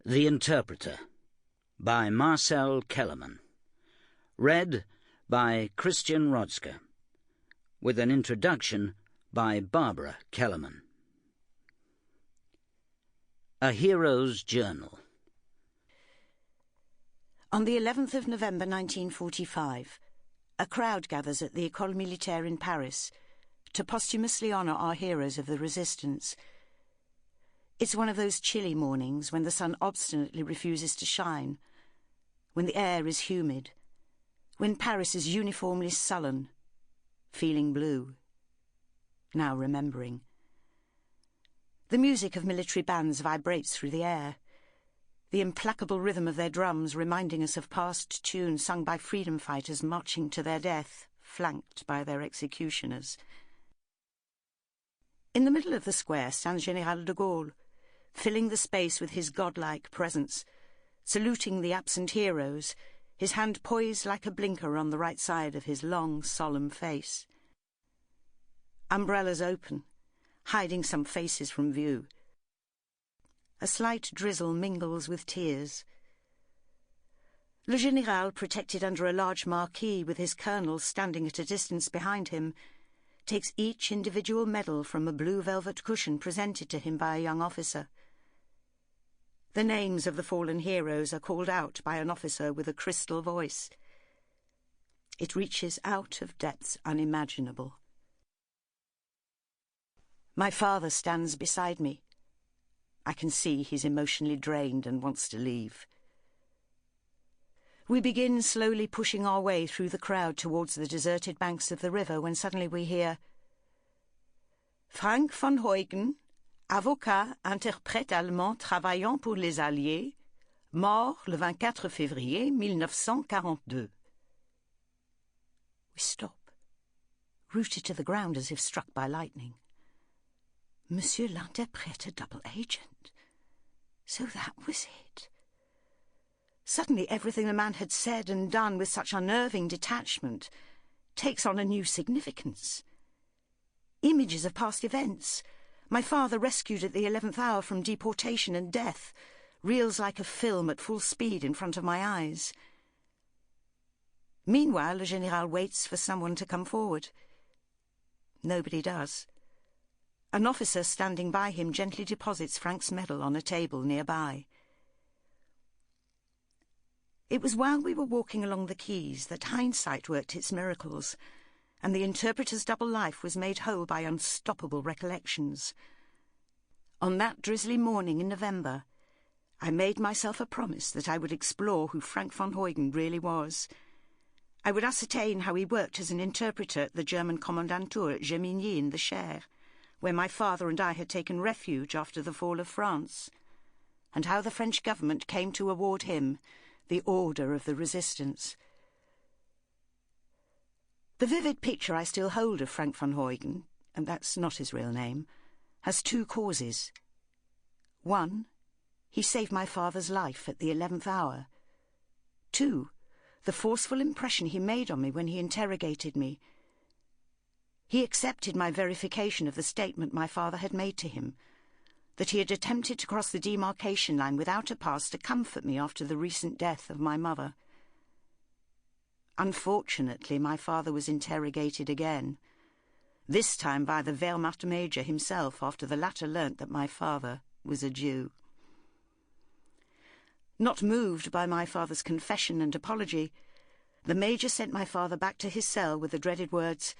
The Interpreter by Marcelle Kellermann. Read by Christian Rodska, with an introduction by Barbara Kellermann. A Hero's Journal. On the 11th of November 1945, a crowd gathers at the École Militaire in Paris to posthumously honour our heroes of the resistance. It's one of those chilly mornings when the sun obstinately refuses to shine, when the air is humid, when Paris is uniformly sullen, feeling blue, now remembering. The music of military bands vibrates through the air, the implacable rhythm of their drums reminding us of past tunes sung by freedom fighters marching to their death, flanked by their executioners. In the middle of the square stands General de Gaulle, filling the space with his godlike presence, saluting the absent heroes, his hand poised like a blinker on the right side of his long, solemn face. Umbrellas open, hiding some faces from view. A slight drizzle mingles with tears. Le Général, protected under a large marquee with his colonels standing at a distance behind him, takes each individual medal from a blue velvet cushion presented to him by a young officer. The names of the fallen heroes are called out by an officer with a crystal voice. It reaches out of depths unimaginable. My father stands beside me. I can see he's emotionally drained and wants to leave. We begin slowly pushing our way through the crowd towards the deserted banks of the river when suddenly we hear, Frank von Heugen, avocat, interprète allemand travaillant pour les Alliés, mort le 24 février 1942. We stop, rooted to the ground as if struck by lightning. Monsieur l'interprète, a double agent. So that was it. Suddenly everything the man had said and done with such unnerving detachment takes on a new significance. Images of past events, my father rescued at the 11th hour from deportation and death, reels like a film at full speed in front of my eyes. Meanwhile, Le Général waits for someone to come forward. Nobody does. An officer standing by him gently deposits Frank's medal on a table nearby. It was while we were walking along the quays that hindsight worked its miracles, and the interpreter's double life was made whole by unstoppable recollections. On that drizzly morning in November, I made myself a promise that I would explore who Frank von Heugen really was. I would ascertain how he worked as an interpreter at the German Kommandatur at Gemigny in the Cher, where my father and I had taken refuge after the fall of France, and how the French government came to award him the Order of the Resistance. The vivid picture I still hold of Frank von Heugen, and that's not his real name, has two causes. One, he saved my father's life at the 11th hour. Two, the forceful impression he made on me when he interrogated me. He accepted my verification of the statement my father had made to him, that he had attempted to cross the demarcation line without a pass to comfort me after the recent death of my mother. Unfortunately, my father was interrogated again, this time by the Wehrmacht major himself after the latter learnt that my father was a Jew. Not moved by my father's confession and apology, the major sent my father back to his cell with the dreaded words,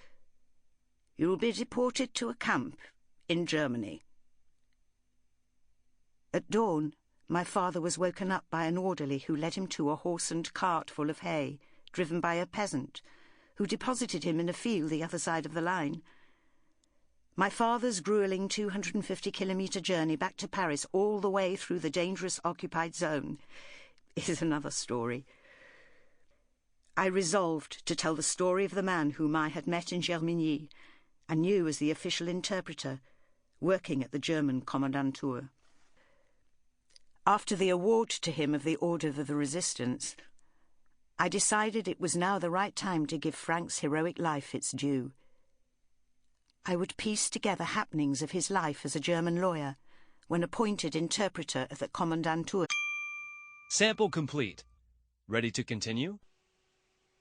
"You will be deported to a camp in Germany." At dawn, my father was woken up by an orderly who led him to a horse and cart full of hay, driven by a peasant, who deposited him in a field the other side of the line. My father's gruelling 250-kilometre journey back to Paris all the way through the dangerous occupied zone is another story. I resolved to tell the story of the man whom I had met in Gemigny and knew as the official interpreter, working at the German Kommandatur. After the award to him of the Order of the Resistance, I decided it was now the right time to give Frank's heroic life its due. I would piece together happenings of his life as a German lawyer, when appointed interpreter at the Kommandatur. Sample complete. Ready to continue?